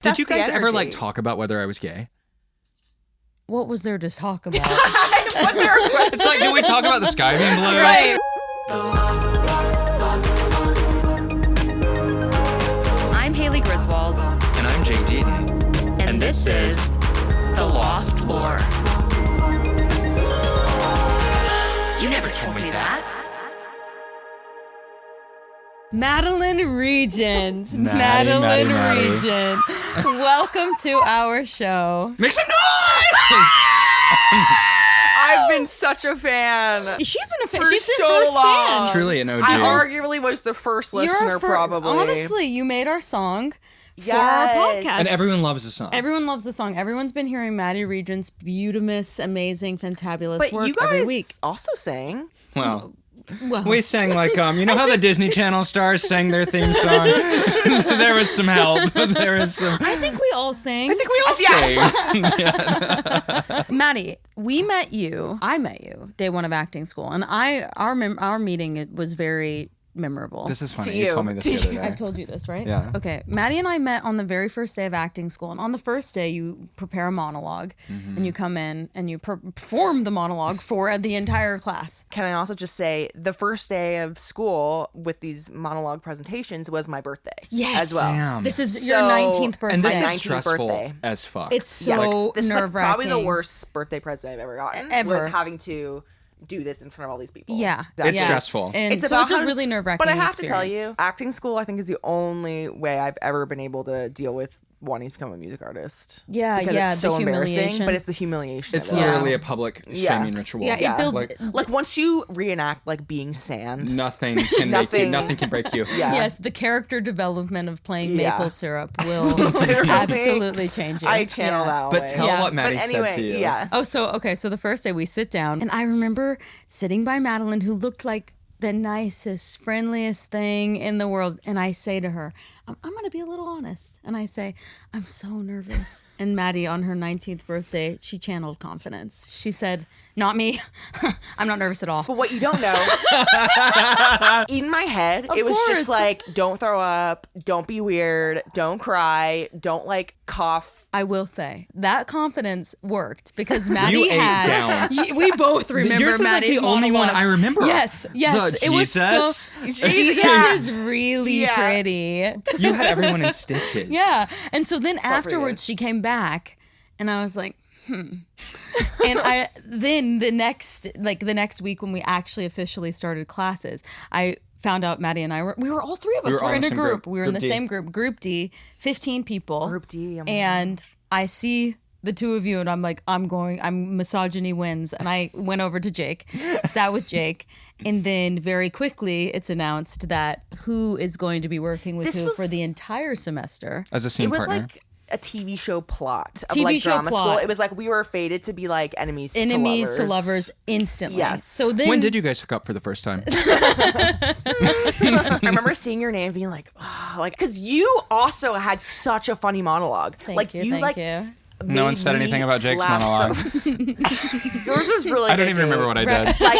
Did you guys ever like talk about whether I was gay? What was there to talk about? It's like, do we talk about the sky being blue? Right. I'm Haley Griswold. And I'm Jake Deaton. And this is The Lost Lore. You never told me that. Maddie Regent. Maddie. Regent. Welcome to our show. Make some noise! I've been such a fan. She's been a fan. For She's the so first long. fan. Truly an OG. I arguably was the first listener, probably. Honestly, you made our song for our Yes. podcast. And everyone loves the song. Everyone loves the song. Everyone's been hearing Maddie Regent's beautimous, amazing, fantabulous But work you guys every week. also sang. Well, Well, we sang like, you know how the Disney Channel stars sang their theme song? There was some help. There was some... I think we all sing. I think we all sang. Maddie, I met you day one of acting school, and our meeting, it was very memorable. This is funny. To You you. told me this the other day. I've told you this, right? Yeah. Okay. Maddie and I met on the very first day of acting school. And on the first day, you prepare a monologue and you come in and you perform the monologue for the entire class. Can I also just say the first day of school with these monologue presentations was my birthday as well. Damn. This is your So- 19th birthday. And this My is 19th stressful birthday. as fuck. It's so This is like nerve-wracking. probably the worst birthday present I've ever gotten. Ever. Was having to do this in front of all these people. Yeah. It's yeah. stressful. And It's so about it's a how- really nerve-wracking But I have to experience. tell you, acting school I think is the only way I've ever been able to deal with wanting to become a music artist. Yeah, because yeah, it's the so embarrassing, humiliation. but it's the humiliation. It's of it. literally a public Yeah. shaming ritual. Yeah, it builds... Like, Like once you reenact like being sand. nothing can make you. Nothing. Nothing can break you. Yeah. Yes, the character development of playing Yeah. maple syrup will Literally. absolutely change you. I channel that But way. tell Yeah. what Maddie But anyway, said to you. yeah. Oh, so the first day we sit down, and I remember sitting by Madeline, who looked like the nicest, friendliest thing in the world, and I say to her, I'm going to be a little honest, and I say, I'm so nervous. And Maddie, on her 19th birthday, she channeled confidence. She said, not me. I'm not nervous at all. But what you don't know, in my head, it was course. just like, don't throw up, don't be weird, don't cry, don't like cough. I will say that confidence worked because Maddie You ate had. down. We both remember Yours is like Maddie's the only one monologue. I remember. Yes. The It was Jesus. so. Jesus Yeah. is really Yeah. pretty. You had everyone in stitches. Yeah. And so then for you. afterwards she came back and I was like, And then the next week when we actually officially started classes, I found out Maddie and I were all three of us. We were all We're in in the a same group. group. We were in Group the D. same group, Group D, 15 people. Group D. And I see the two of you and I'm like, misogyny wins. And I went over to Jake, sat with Jake. And then very quickly it's announced that who is going to be working with This who was- for the entire semester. As a scene it was partner. like a TV show plot of TV like show drama plot. school. It was like we were fated to be like enemies To lovers instantly. Yes. So then When did you guys hook up for the first time? I remember seeing your name and being like, oh, like, because you also had such a funny monologue. Thank you. No one said anything about Jake's monologue. Yours was really. I don't good, even remember Jake. what I did. Like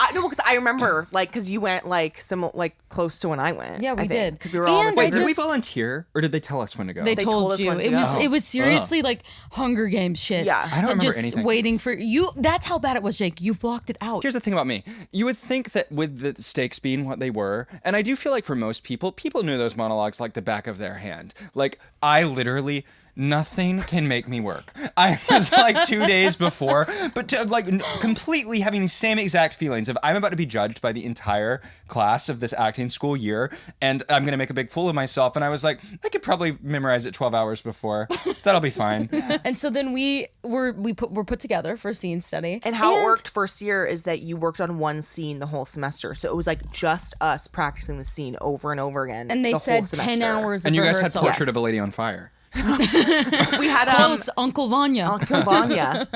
I no, because I remember like because you went like close to when I went. Yeah, we I think, did. because we were all in And the I same Did group. we just- volunteer or did they tell us when to go? They told told us you when to it was go. it was seriously like Hunger Games shit. Yeah. I don't remember just anything. waiting for you. That's how bad it was, Jake. You blocked it out. Here's the thing about me. You would think that with the stakes being what they were, and I do feel like for most people knew those monologues like the back of their hand. Like, I literally, nothing can make me work. I was like 2 days before, but completely having the same exact feelings of I'm about to be judged by the entire class of this acting school year, and I'm going to make a big fool of myself. And I was like, I could probably memorize it 12 hours before. That'll be fine. And so then we were put together for scene study. And how it worked first year is that you worked on one scene the whole semester. So it was like just us practicing the scene over and over again. And they the said whole 10 semester. hours of And you guys had rehearsal. Portrait of a Lady on Fire. We had Close, Uncle Vanya. Uncle Vanya.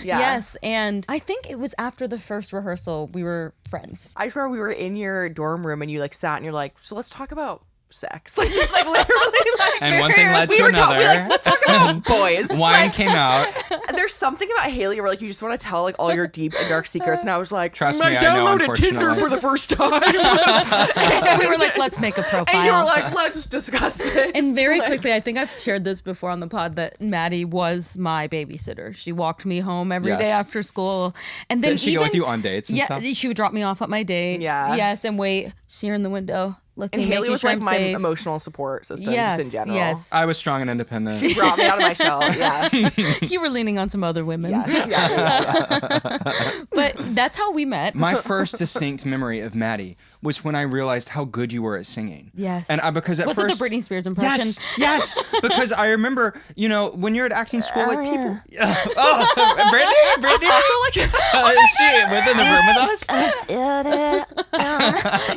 Yeah. Yes, and I think it was after the first rehearsal we were friends. I just remember we were in your dorm room and you like sat and you're like, so let's talk about sex. Like literally, like. And one thing led to We were another. let's talk about boys. Wine Like, came out. there's something about Haley where like you just want to tell like all your deep and dark secrets, and I was like, Trust I me, I know, downloaded Tinder unfortunately. for the first time. We were like, let's make a profile. And you were like, let's discuss this. And very Like, quickly, I think I've shared this before on the pod that Maddie was my babysitter. She walked me home every day Yes. after school, and then Did she go with you on dates and yeah, stuff? she would drop me off at my dates. Yeah. Yes, and wait, see her in the window looking. And Haley making was sure like I'm my safe. emotional support system Yes, just in general. yes. I was strong and independent. She brought me out of my shell. Yeah. You were leaning on some other women. Yeah. But that's how we met. My first distinct memory of Maddie was when I realized how good you were at singing. Yes. And because at Was first, it the Britney Spears impression? Yes, because I remember, when you're at acting school, like people. Brittany, Also, like, is she within the room with us?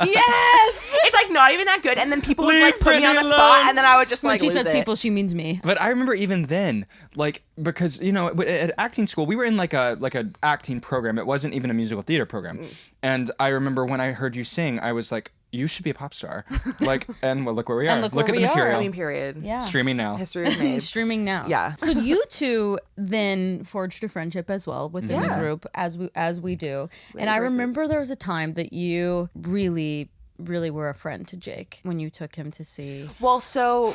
Yes. it's like not even that good, and then people would like Leave put me on the Brittany spot, alone. and then I would just When like she lose says it. people, she means me. But I remember even then, like, because at acting school we were in like a acting program. It wasn't even a musical theater program. And I remember when I heard you sing, I was like, you should be a pop star. Like, and well, look where we are. look Look where at the we are. material. I mean, period. Yeah. Streaming now. History is made. Streaming now. Yeah. So you two then forged a friendship as well within the Yeah. group, as we do. And I remember there was a time that you really were a friend to Jake when you took him to see. Well, so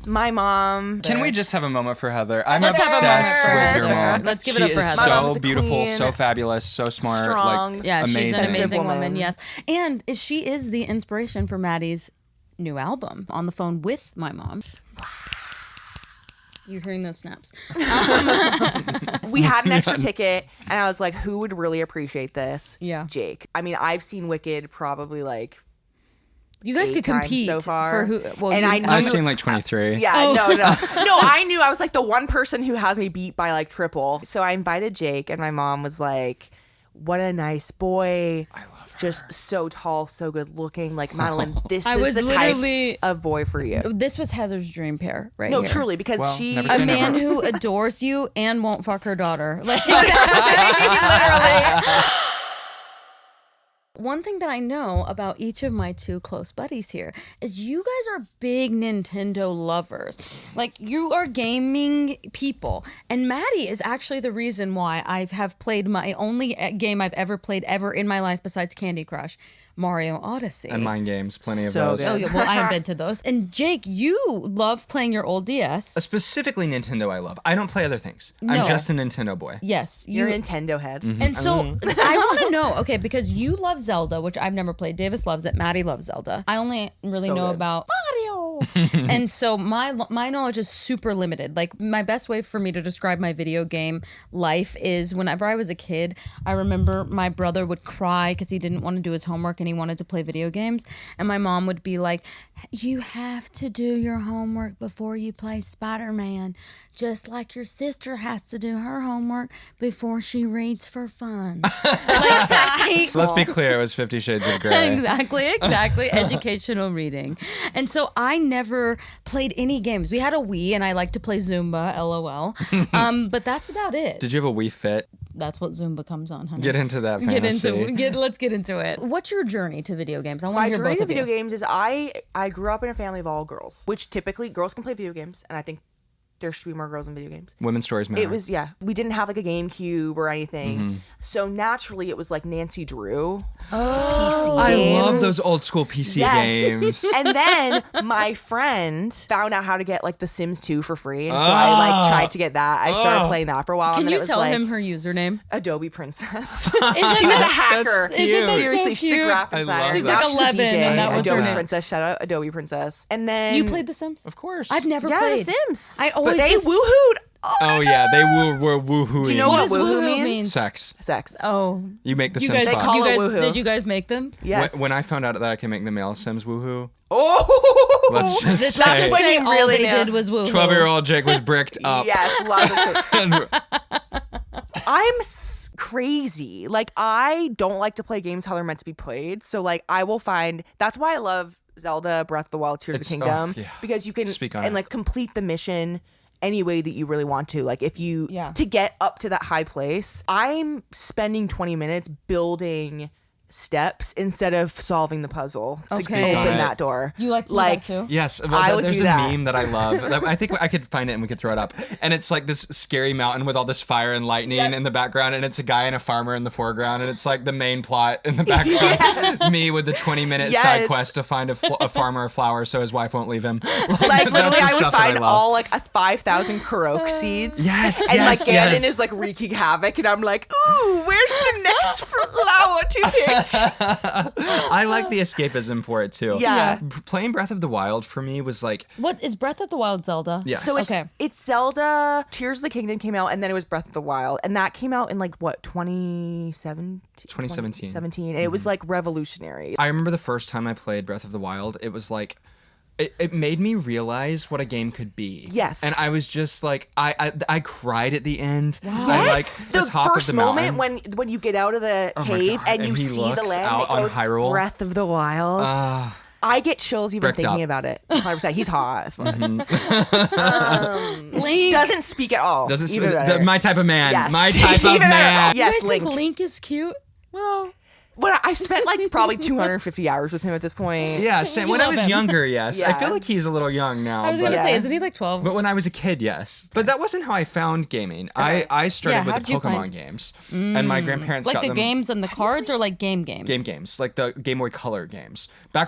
my mom. Can we just have a moment for Heather? I'm Let's have a obsessed moment for with your Heather. mom. Let's give she it up for is Heather. My mom's so a beautiful, queen, so fabulous, so smart, strong. like Yeah, amazing. she's an amazing woman. woman. Yes, and she is the inspiration for Maddie's new album. On the phone with my mom. You're hearing those snaps. We had an extra ticket, and I was like, who would really appreciate this? Yeah. Jake. I mean, I've seen Wicked probably like You guys 8 could times compete so far. for who. Well, And you- I knew- I've seen like 23. Yeah, Oh. no. I knew I was like the one person who has me beat by like triple. So I invited Jake, and my mom was like, what a nice boy. I love her. Just so tall, so good looking. Like, Madeline, this I is was the literally- type of boy for you. This was Heather's dream pair, right No, here. truly, because Well, she never A say man never. who adores you and won't fuck her daughter. Like, literally. one thing that I know about each of my two close buddies here is you guys are big Nintendo lovers. Like, you are gaming people. And Maddie is actually the reason why I have played my only game I've ever played ever in my life besides Candy Crush, Mario Odyssey. And mind games, plenty of So those. good. Oh, yeah, well, I invented those. And Jake, you love playing your old DS. Specifically Nintendo I love. I don't play other things. No. I'm just a Nintendo boy. Yes. You're a Nintendo head. And so I want to know, okay, because you love Zelda, which I've never played. Davis loves it. Maddie loves Zelda. I only really So know good. about Mario. And so my knowledge is super limited. Like, my best way for me to describe my video game life is whenever I was a kid, I remember my brother would cry because he didn't want to do his homework and he wanted to play video games. And my mom would be like, you have to do your homework before you play Spider-Man, just like your sister has to do her homework before she reads for fun. Let's be clear, it was 50 Shades of Grey. Exactly. Educational reading. And so I never played any games. We had a Wii and I like to play Zumba, LOL. But that's about it. Did you have a Wii Fit? That's what Zumba comes on, honey. Get into that fantasy. Let's get into it. What's your journey to video games? I want My to hear journey both to of video you. games is I grew up in a family of all girls, which typically girls can play video games, and I think there should be more girls in video games. Women's stories matter. It was, we didn't have like a GameCube or anything. So naturally it was like Nancy Drew. PC I game. love those old school PC games. And then my friend found out how to get like The Sims 2 for free. And so I like tried to get that. I started playing that for a while. Can and then you it was tell like him her username? Adobe Princess. Isn't She was a that- hacker. Isn't that so Seriously, she's a cute? graphic I designer. love She's that. like Now she's a 11 DJ. and that was her Adobe name. Princess. Shout out Adobe Princess. And then You played The Sims? Of course. I've never yeah, played. The Sims. I always But they just- woohooed. Oh yeah, they were woohooing. Do you know What what does woohoo woohoo means? mean? Sex. Sex. Oh. You make the You Sims guys, fuck. call you it guys woohoo. did you guys make them? Yes. When I found out that I can make the male Sims woohoo, Oh. let's just Let's say, just when say you all really they know. did was woo. 12-year-old Jake was bricked up. Yes, lots of shit. And I'm crazy. Like, I don't like to play games how they're meant to be played. So, like, I will find. That's why I love Zelda, Breath of the Wild, Tears of the It's- oh, Kingdom, yeah. because you can Speak on and it. like complete the mission any way that you really want to. Like, if you Yeah. to get up to that high place, I'm spending 20 minutes building steps instead of solving the puzzle to Okay. open Got it. that door. You like to Like, do that too? Yes, well, I would there's do a that. meme that I love. I think I could find it and we could throw it up. And it's like this scary mountain with all this fire and lightning in the background, and it's a guy and a farmer in the foreground, and it's like the main plot in the background. Me with the 20-minute side Yes. quest to find a farmer a flower so his wife won't leave him. Like That's literally, the I would stuff that find love. all like 5,000 Kurok seeds. Yes, and yes, like Ganon yes. is like wreaking havoc, and I'm like, ooh, where's the next flower to pick? I like the escapism for it too. Yeah. Playing Breath of the Wild for me was like, What is Breath of the Wild Zelda? Yes. So it's, Okay. it's Zelda, Tears of the Kingdom came out, and then it was Breath of the Wild, and that came out in like what 2017? 2017. 2017, and it was like revolutionary. I remember the first time I played Breath of the Wild, it was like, it made me realize what a game could be. Yes. And I was just like, I cried at the end. Wow. I like Yes, the top first of the moment mountain. when you get out of the my cave God, and you and he see the looks land, out it on goes Hyrule. Breath of the Wild. I get chills even Bricked thinking up. about it. 100%. He's hot as fuck. Link. Doesn't speak at all. Doesn't even better. my type of man. Yes. My type of Even better. man. You Yes, guys think Link. Link is cute? Well, But I've spent like probably 250 hours with him at this point. yeah, same. You When I love was him. younger, yes. I Yeah. feel like he's a little young now. I was but, gonna say, Yeah. isn't he like 12? but when I was a kid, yes. But that wasn't how I found gaming. I started Yeah, with how'd the you Pokemon find- games. And my grandparents like got the them. games and the cards, or like games? Games, like the Game Boy Color games. Back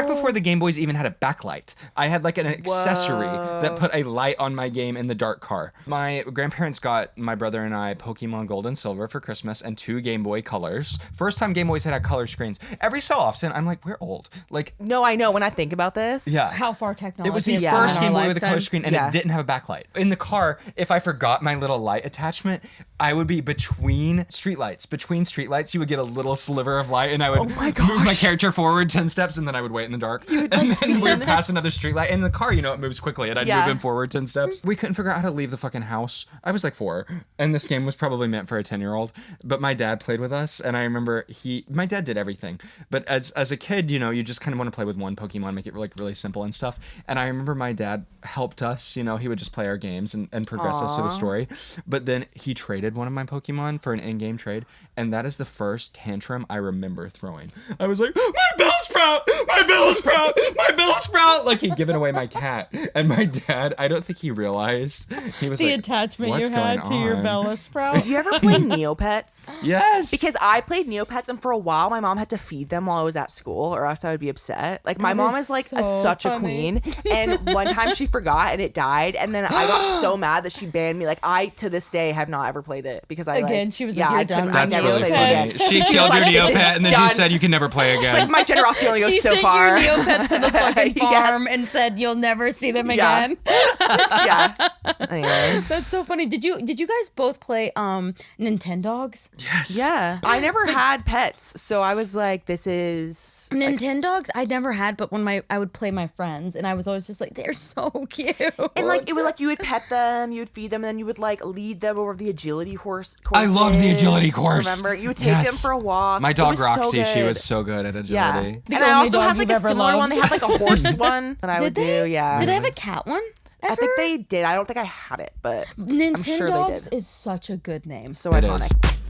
before the Game Boys even had a backlight, I had like an accessory that put a light on my game in the dark car. My grandparents got my brother and I Pokemon Gold and Silver for Christmas and 2 Game Boy Colors. First time Game Boys had color screens. Every so often, I'm like, we're old. Like, No, I know when I think about this. yeah. How far technology It was the has Yeah. come first in our Game Boy with a color lifetime. screen, and Yeah. it didn't have a backlight. In the car, if I forgot my little light attachment, I would be between streetlights. Between streetlights, you would get a little sliver of light, and I would move my character forward 10 steps, and then I would wait in the dark. And then we would pass another streetlight. In the car, you know, it moves quickly, and I'd Yeah. move him forward 10 steps. We couldn't figure out how to leave the fucking house. I was like 4, and this game was probably meant for a 10-year-old. But my dad played with us, and I remember my dad did everything. But as a kid, you know, you just kind of want to play with one Pokemon, make it like really simple and stuff. And I remember my dad helped us, you know, he would just play our games and progress us through the story. But then he traded one of my Pokemon for an in-game trade, and that is the first tantrum I remember throwing. I was like, my Bellsprout! My Bellsprout! My Bellsprout! Like he'd given away my cat. And my dad, I don't think he realized. He was The like, attachment "What's you had to going your on?" Bellasprout. Did you ever play Neopets? Yes. Because I played Neopets, and for a while my mom had to feed them while I was at school, or else I would be upset. Like my That mom is is like so such a funny. queen, and one time she forgot and it died, and then I got so mad that she banned me. Like I to this day have not ever played it because I Again, like, she was yeah, like, "You're I done couldn't- with I That's never really played funny. it again. She was killed like, your "This is Neopet, and then done." she said you can never play again. She's like, my generosity only goes She so sent far. your Neopets to the fucking Yes. farm and said you'll never see them Yeah. again. Yeah. Anyway. That's so funny. Did you guys both play Nintendogs? yes. Yeah. I never had pets, so I was like, this is Nintendogs I never had, but when I would play my friends, and I was always just like, they're so cute. and like it was like you would pet them, you would feed them, and then you would like lead them over the agility course. I loved the agility courses. course. Remember, you would take them Yes. for a walk. My It dog was so Roxy, she good. was so good at Yeah, agility. The and I only also dog had like you've a ever similar one. loved. They had like a horse one that I would Did they? do. Yeah, Did they have a cat one? Ever? I think they did. I don't think I had it, but Nintendogs did. is such a good name. so It iconic. is.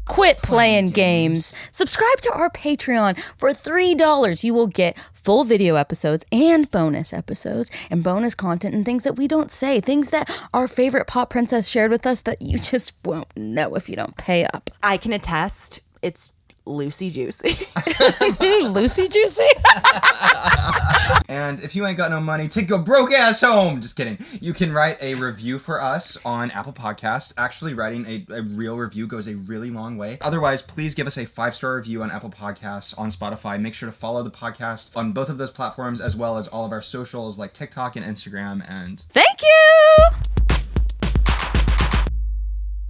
Quit playing games. Subscribe to our Patreon for $3. You will get full video episodes and bonus episodes and bonus content and things that we don't say, things that our favorite pop princess shared with us that you just won't know if you don't pay up. I can attest. It's Lucy Juicy. Lucy Juicy? And if you ain't got no money, take your broke ass home. Just kidding. You can write a review for us on Apple Podcasts. Actually, writing a real review goes a really long way. Otherwise, please give us a 5-star review on Apple Podcasts, on Spotify. Make sure to follow the podcast on both of those platforms, as well as all of our socials like TikTok and Instagram. And Thank you!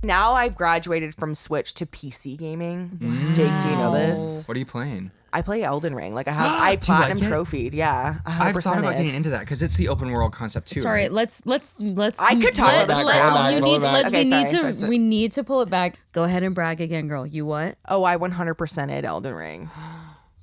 Now I've graduated from Switch to PC gaming. Jake, do you know this? what are you playing? I play Elden Ring. Like I Do you like platinum it? trophied. Yeah, 100%. I've thought about getting into that because it's the open world concept too. Sorry, right? let's. I could talk about that. We need to pull it back. Go ahead and brag again, girl. You what? Oh, I 100%ed Elden Ring.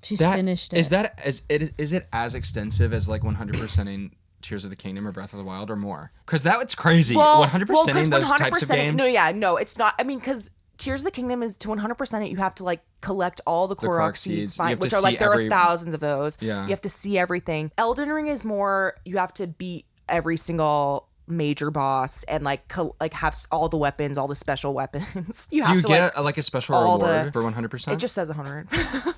She's finished it. Is it as extensive as like 100%ing Tears of the Kingdom or Breath of the Wild or more? Because that's crazy. 100%ing those types of games. No, it's not. I mean, because Tears of the Kingdom is to 100% it. You have to like collect all the Korok seeds, You have which to are like see there every- are thousands of those. Yeah. You have to see everything. Elden Ring is more you have to beat every single major boss and like have all the weapons, all the special weapons. You have Do you to get like a special all reward the- for 100%? It just says 100.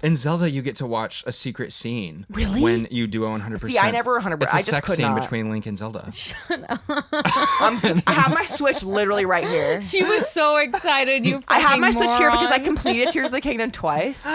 In Zelda, you get to watch a secret scene. Really? When you do a 100%. See, I never 100%. It's a I just sex could scene not. between Link and Zelda. I have my Switch literally right here. She was so excited. You. I have my fucking Switch here because I moron. completed Tears of the Kingdom twice.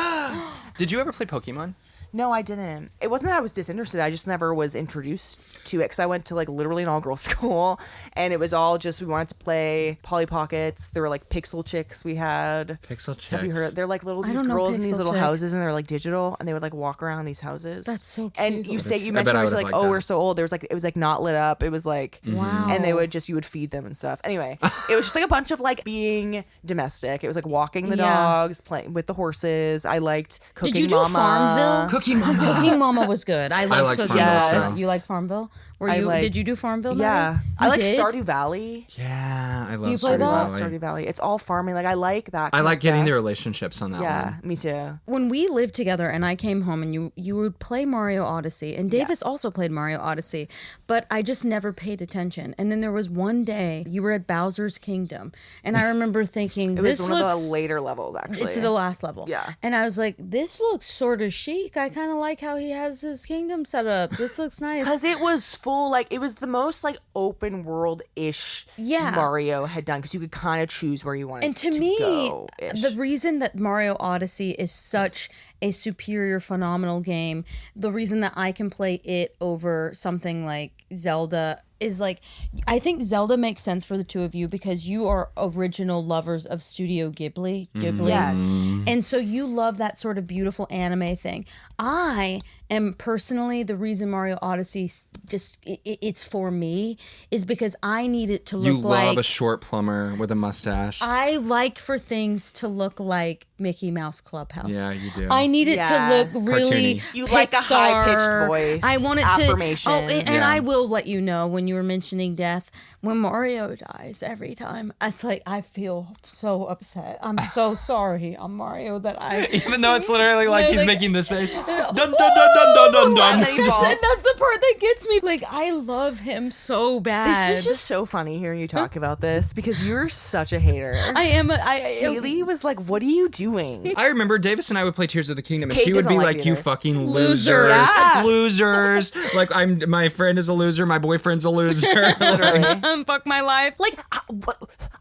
Did you ever play Pokemon? No, I didn't. It wasn't that I was disinterested. I just never was introduced to it because I went to like literally an all-girls school, and it was all just we wanted to play Polly Pockets. There were like pixel chicks we had. Pixel Chicks. Have you heard? They're like little I these don't know girls in these Pixel little Chicks. houses, and they're like digital, and they would like walk around these houses. That's so And cute. you say you I bet mentioned I it was would've like, liked oh, that. we're so old. There was like it was like not lit up. It was like Wow. and they would you would feed them and stuff. Anyway, it was just like a bunch of like being domestic. It was like walking the Yeah. dogs, playing with the horses. I liked cooking. Did you do Mama. Farmville? Cookie Mama. Cooking Mama was good. I loved liked Cooking Farmville, Mama. too. You liked Farmville? I like- Did you do Farmville? Yeah, Maddie? I You like did? Stardew Valley. Yeah, I love you play Stardew that? I love Valley. Stardew Valley. It's all farming. Like I like that. I kind like of getting the stuff. relationships on that Yeah, one. me too. When we lived together and I came home and you would play Mario Odyssey and Davis also played Mario Odyssey, but I just never paid attention. And then there was one day you were at Bowser's Kingdom and I remember thinking It was this one looks of the later levels actually. it's the last level. Yeah. And I was like, this looks sort of chic. I kind of like how he has his kingdom set up. This looks nice. Because it was full, like, it was the most, like, open world-ish Yeah. Mario had done. Because you could kind of choose where you wanted And to me, go-ish. the reason that Mario Odyssey is such a superior, phenomenal game, the reason that I can play it over something like Zelda is like, I think Zelda makes sense for the two of you because you are original lovers of Studio Ghibli. Yes. And so you love that sort of beautiful anime thing. I am personally the reason Mario Odyssey just it's for me is because I need it to look You like love a short plumber with a mustache. I like for things to look like Mickey Mouse Clubhouse. Yeah, you do. I need it Yeah. to look really Cartoony. You Pixar. like a high-pitched voice, I want it affirmation. to. Oh, and Yeah. I will let you know when you were mentioning death. When Mario dies, every time it's like I feel so upset. I'm so sorry. I'm Mario that I. Even though it's literally like he's Like- making this face. Dun dun dun dun dun dun And dun. then he falls. And that's the part that gets me. Like I love him so bad. This is just so funny hearing you talk about this because you're such a hater. I am. Haley was like, what are you doing? I remember Davis and I would play Tears of the Kingdom, and Kate she would be doesn't like, like it "You either. fucking Loser. losers, Yeah. losers!" Like my friend is a loser, my boyfriend's a loser. Literally. fuck my life. Like,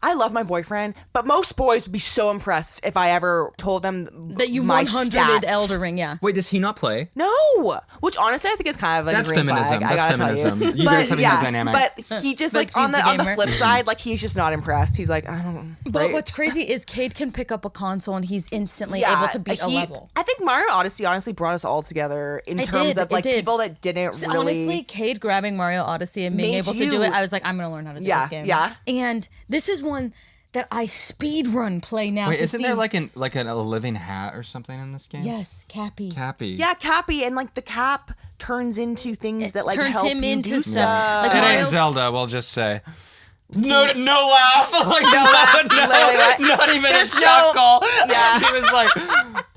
I love my boyfriend, but most boys would be so impressed if I ever told them That you my 100'd stats. Elder Ring, yeah. Wait, does he not play? No, which honestly I think is kind of like That's a green feminism. flag, I That's gotta tell feminism. You But, guys having that dynamic. But he just But like on she's the the on the gamer. flip side, like he's just not impressed. He's like, I don't. But right? what's crazy is Cade can pick up a console and he's instantly able to beat a level. I think Mario Odyssey honestly brought us all together in It terms did, of like it did. people that didn't So really. honestly, Cade grabbing Mario Odyssey and being Made able to do you- it, I was like, I'm gonna learn how to do Yeah, this game. yeah. And this is one that I speed run play now. Wait, to isn't see. there like a living hat or something in this game? Yes, Cappy. Cappy. Yeah, Cappy, and like the cap turns into things that like turns help him you into do stuff. Like It Mario- ain't Zelda. We'll just say. No laugh. Like, no laugh. Literally, what? not even There's a no- chuckle. Yeah. He was like,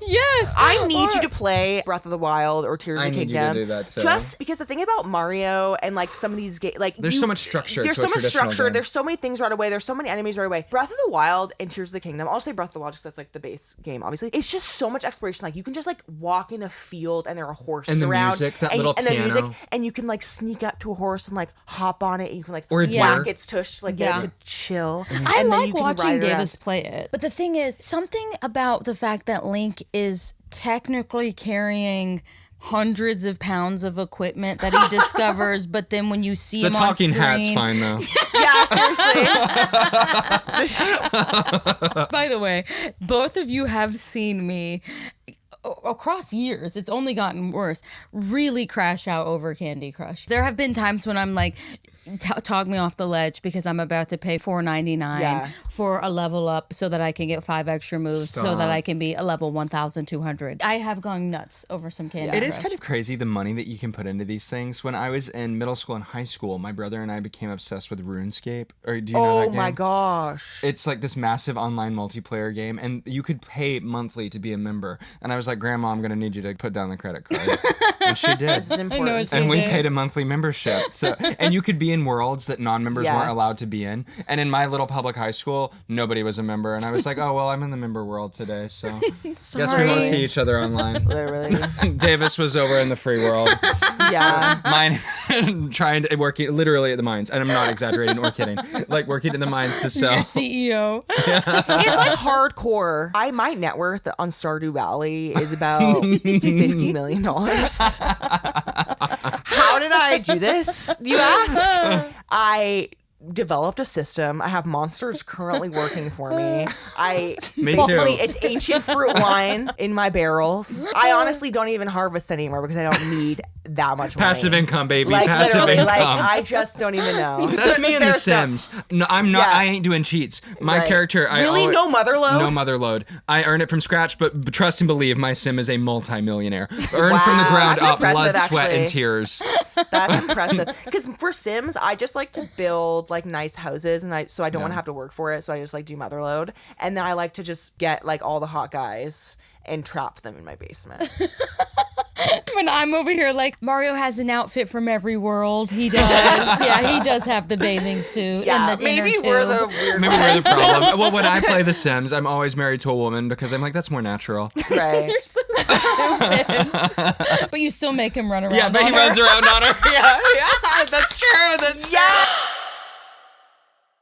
Yes. I need you Or- to play Breath of the Wild or Tears I of the need you to Kingdom. do that, too. Just because the thing about Mario and like some of these games, like There's so much structure There's to so a much traditional structure. game. There's so many things right away. There's so many enemies right away. Breath of the Wild and Tears of the Kingdom. I'll just say Breath of the Wild because that's like the base game. Obviously, it's just so much exploration. Like you can just like walk in a field and there are horses And the around. music, that and, little and the music, piano. and you can like sneak up to a horse and like hop on it. And you can like Or a whack deer. its tush, like Yeah. get it to chill. I and then like you can watching ride it around. Davis play it. But the thing is, something about the fact that Link is technically carrying hundreds of pounds of equipment that he discovers, but then when you see the him talking on screen, hat's fine though. Yeah, seriously. By the way, both of you have seen me across years, it's only gotten worse, really crash out over Candy Crush. There have been times when I'm like, talk me off the ledge because I'm about to pay $4.99 for a level up so that I can get 5 extra moves so that I can be a level 1,200. I have gone nuts over some Candy Crush. It is kind of crazy the money that you can put into these things. When I was in middle school and high school, my brother and I became obsessed with RuneScape. Or do you know that game? Oh my gosh. It's like this massive online multiplayer game, and you could pay monthly to be a member. And I was like, Grandma, I'm going to need you to put down the credit card. And she did. This is important. And we paid a monthly membership. So, and you could be in worlds that non-members weren't allowed to be in. And in my little public high school, nobody was a member. And I was like, oh, well, I'm in the member world today. So guess we won't see each other online. Literally. Davis was over in the free world. Yeah. Mine working literally at the mines. And I'm not exaggerating or kidding. Like working in the mines to sell. Your CEO. It's like hardcore. My net worth on Stardew Valley is about $50 million. How did I do this, you ask? I developed a system. I have monsters currently working for me. Basically, it's ancient fruit wine in my barrels. I honestly don't even harvest anymore because I don't need that much money. Passive income, baby. Like, Passive literally, income. like, I just don't even know. That's me in The Sims. No, I'm not. Yeah. I ain't doing cheats. My Right. character. No mother load? No mother load. I earn it from scratch, but trust and believe, my sim is a multi-millionaire. Earned from the ground That's up, blood, impressive, sweat, and actually. tears. That's impressive. Because for Sims, I just like to build like nice houses, and so I don't want to have to work for it. So I just like do mother load, and then I like to just get like all the hot guys and trap them in my basement. When I'm over here like, Mario has an outfit from every world. He does. Yeah, he does have the bathing suit and the maybe inner we're tube. the weird Maybe we're the problem. Well, when I play The Sims, I'm always married to a woman because I'm like, that's more natural. right. You're so stupid. But you still make him run around. Yeah, but he runs around on her. Yeah, that's true. That's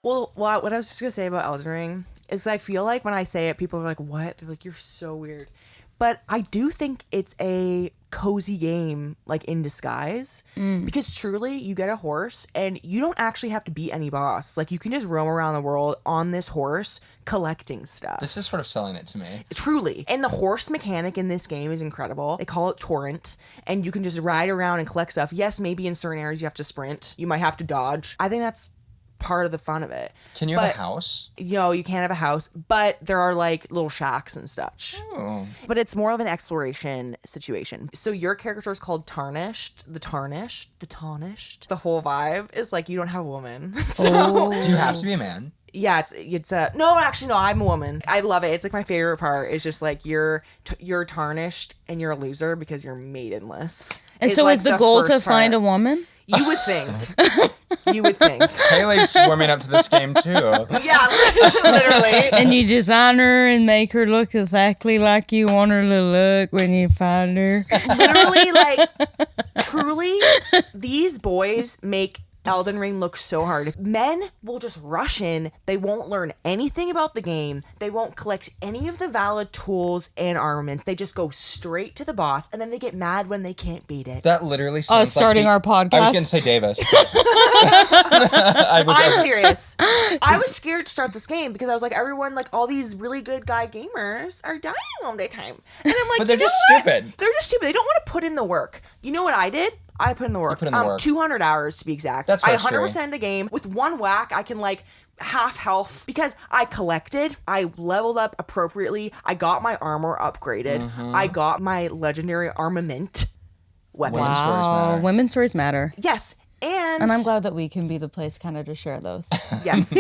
Well, what I was just gonna say about Elden Ring is I feel like when I say it, people are like, "What?" They're like, "You're so weird," but I do think it's a cozy game, like in disguise, because truly, you get a horse and you don't actually have to beat any boss. Like you can just roam around the world on this horse collecting stuff. This is sort of selling it to me. Truly. And the horse mechanic in this game is incredible. They call it Torrent, and you can just ride around and collect stuff. Yes, maybe in certain areas you have to sprint. You might have to dodge. I think that's part of the fun of it. Can you have a house? No, you can't have a house, but there are like little shacks and such. Oh. But it's more of an exploration situation. So your character is called Tarnished. The Tarnished. The whole vibe is like you don't have a woman. So Do you have to be a man? yeah, it's no, actually no, I'm a woman. I love it. It's like my favorite part is just like you're tarnished and you're a loser because you're maidenless. And It's so like is the goal to first find part. a woman? You would think. You would think. Haley's warming up to this game too. Yeah, literally. And you design her and make her look exactly like you want her to look when you find her. Literally, like, truly, these boys make Elden Ring look so hard. Men will just rush in. They won't learn anything about the game. They won't collect any of the valid tools and armaments. They just go straight to the boss, and then they get mad when they can't beat it. That literally sounds starting our podcast. I was going to say Davis. I'm serious. I was scared to start this game because I was like, everyone, like, all these really good guy gamers are dying all the time. And I'm like, But they're you know just what? stupid. They're just stupid. They don't want to put in the work. You know what I did? I put in the work. put in the work. 200 hours to be exact. That's I frustrating. 100% the game. With one whack, I can like half health because I collected. I leveled up appropriately. I got my armor upgraded. Mm-hmm. I got my legendary armament weapon. Women's stories matter. Women's stories matter. Yes. And I'm glad that we can be the place kind of to share those. Yes.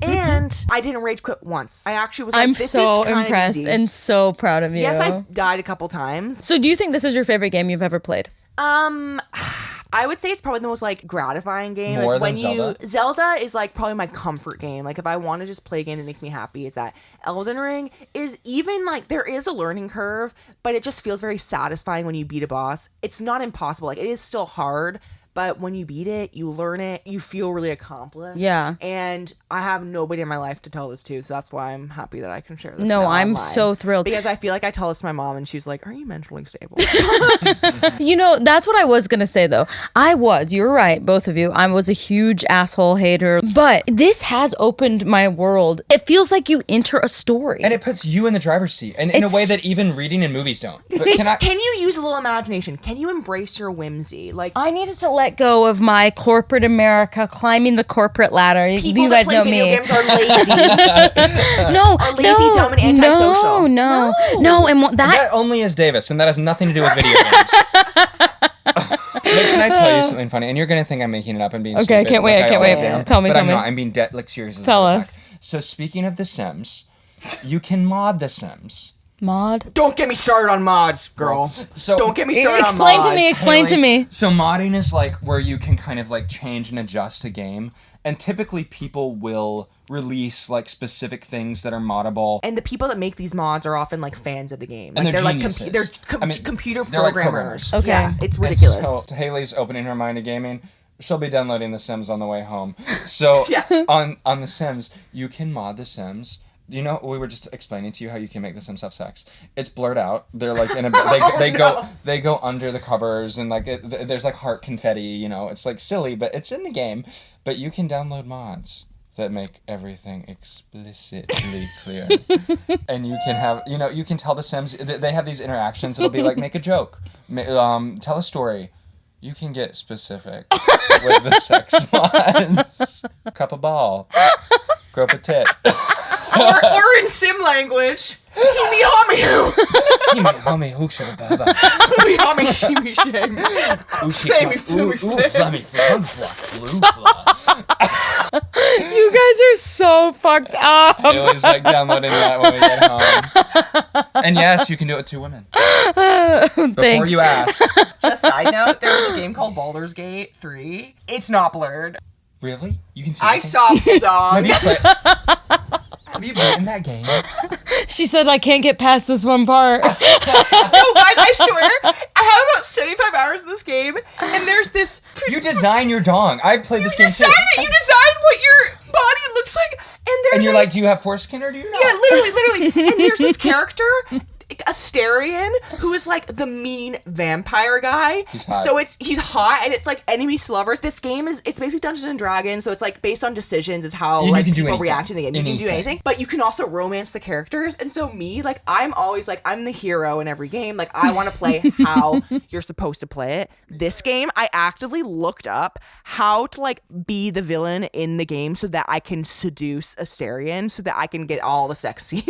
And I didn't rage quit once. I actually was like, I'm this so is kind impressed of easy. and so proud of you. Yes, I died a couple times. So do you think this is your favorite game you've ever played? I would say it's probably the most like gratifying game. More Like, than when Zelda? Zelda is like probably my comfort game. Like if I want to just play a game that makes me happy, it's that. Elden Ring is even like there is a learning curve, but it just feels very satisfying when you beat a boss. It's not impossible. Like it is still hard, but when you beat it, you learn it, you feel really accomplished. Yeah. And I have nobody in my life to tell this to, so that's why I'm happy that I can share this. No, now I'm online. so thrilled. Because I feel like I tell this to my mom and she's like, "Are you mentally stable?" You know, that's what I was going to say, though. You're right, both of you. I was a huge asshole hater. But this has opened my world. It feels like you enter a story. And it puts you in the driver's seat, and in a way that even reading in movies don't. But Can you use a little imagination? Can you embrace your whimsy? Like, I needed to let go of my corporate America, climbing the corporate ladder. people You that guys play know video me. games are lazy. No, Are lazy, dumb, and antisocial. No, and that only is Davis, and that has nothing to do with video games. But can I tell you something funny? And you're gonna think I'm making it up and being Okay, stupid. I can't wait. always am. Tell me. I'm not. I'm being serious. As Tell a us. attack. So speaking of The Sims, you can mod The Sims. Mod? Don't get me started on mods, girl. So Don't get me started on Explain mods. to me. Explain to me. So modding is like where you can kind of like change and adjust a game, and typically people will release like specific things that are moddable. And the people that make these mods are often like fans of the game. And Like, they're like geniuses. computer they're like programmers. Okay. Yeah, it's And ridiculous. so Haley's opening her mind to gaming. She'll be downloading The Sims on the way home. So Yes. on The Sims, you can mod The Sims. You know, we were just explaining to you how you can make The Sims have sex. It's blurred out. They're like in a they go under the covers and like there's like heart confetti. You know, it's like silly, but it's in the game. But you can download mods that make everything explicitly clear. And you can have, you can tell The Sims, they have these interactions. It'll be like, make a joke, tell a story. You can get specific with the sex mods. Cup a ball. Grope a tit. or in sim language, himi hami Himi who should have baba. humi hami shimi shame. Flamey floomy You guys are so fucked up. Haley's like downloading that when we get home. And yes, you can do it with two women. Before Thanks. you ask. Just side note, there's a game called Baldur's Gate 3. It's not blurred. Really? You can see I everything? saw the dog. Have you played in that game? She said, I can't get past this one part. No, guys, I swear, I have about 75 hours in this game, and there's this... You design your dong. I played this game too. You design what your body looks like, And you're like, do you have foreskin or do you not? Yeah, literally. And there's this character, Asterion, who is like the mean vampire guy. He's hot. So he's hot, and it's like enemies to lovers. This game it's basically Dungeons and Dragons, so it's like based on decisions is how You like can do people anything. react to the game. You can do anything, but you can also romance the characters. And so me, like I'm always like I'm the hero in every game. Like I want to play how you're supposed to play it. This game, I actively looked up how to like be the villain in the game so that I can seduce Asterion, so that I can get all the sex scenes.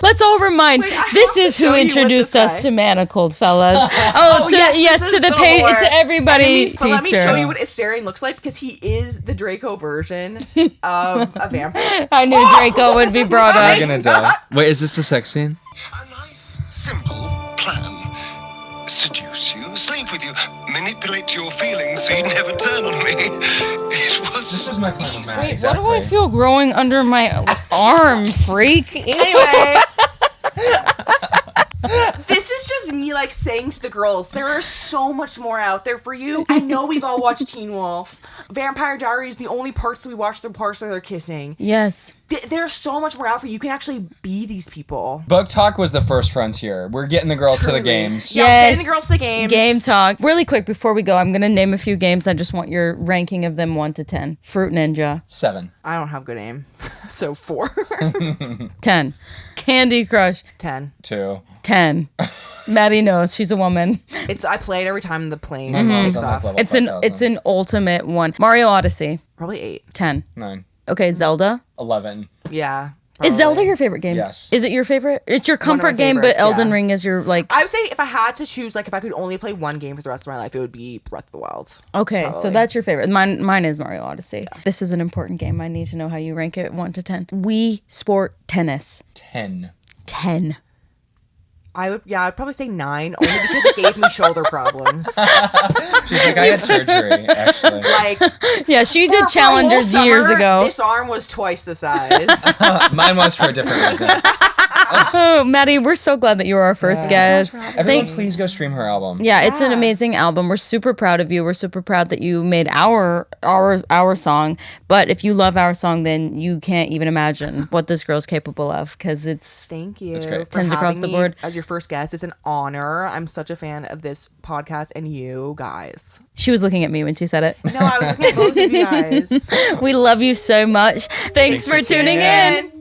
Let's all remind, this is who introduced us to Manacled, fellas. To everybody, so let me teacher. show you what Asterion looks like, because he is the Draco version of a vampire. I knew Draco would be brought up. I'm gonna die. Wait, is this the sex scene? A nice, simple plan. Seduce you, sleep with you, manipulate your feelings so you never turn on me. It was... This is my plan with Matt. Wait, exactly. what do I feel growing under my arm, freak? Anyway. This is just me like saying to the girls, there is so much more out there for you. I know we've all watched Teen Wolf. Vampire Diaries, the only parts that we watch the parts where they're kissing. Yes. There's so much more out for you. You can actually be these people. Book Talk was the first frontier. We're getting the girls to the games. Yeah, Yes. getting the girls to the games. Game talk. Really quick before we go, I'm going to name a few games. I just want your ranking of them 1 to 10. Fruit Ninja. 7. I don't have good aim. So 4. 10. Candy Crush. 10. 2. 10. Maddie knows. She's a woman. I play it every time the plane mom's takes on like off. level It's an 5,000. ultimate one. Mario Odyssey. Probably 8. 10. 9. Okay, Zelda. 11. Yeah. Is Zelda probably. your favorite game? Yes. Is it your favorite? It's your One of my comfort game, but favorites, Elden yeah. Ring is your like. I would say if I had to choose, like if I could only play one game for the rest of my life, it would be Breath of the Wild. Okay, so Probably. that's your favorite. Mine is Mario Odyssey. Yeah. This is an important game. I need to know how you rank it 1 to 10. Wii Sport Tennis. 10. 10. I'd probably say 9, only because it gave me shoulder problems. She's like, I had surgery, actually. Like, Yeah, she for did a whole challengers years summer, ago. This arm was twice the size. Mine was for a different reason. Oh, Maddie, we're so glad that you were our first guest. Everyone, please go stream her album. Yeah, it's an amazing album. We're super proud of you. We're super proud that you made our song. But if you love our song, then you can't even imagine what this girl's capable of, because it's Thank you. That's great. For Tens across having the me board. as your first guest. It's an honor. I'm such a fan of this podcast and you guys. She was looking at me when she said it. No, I was looking at both of you guys. We love you so much. Thanks for tuning in.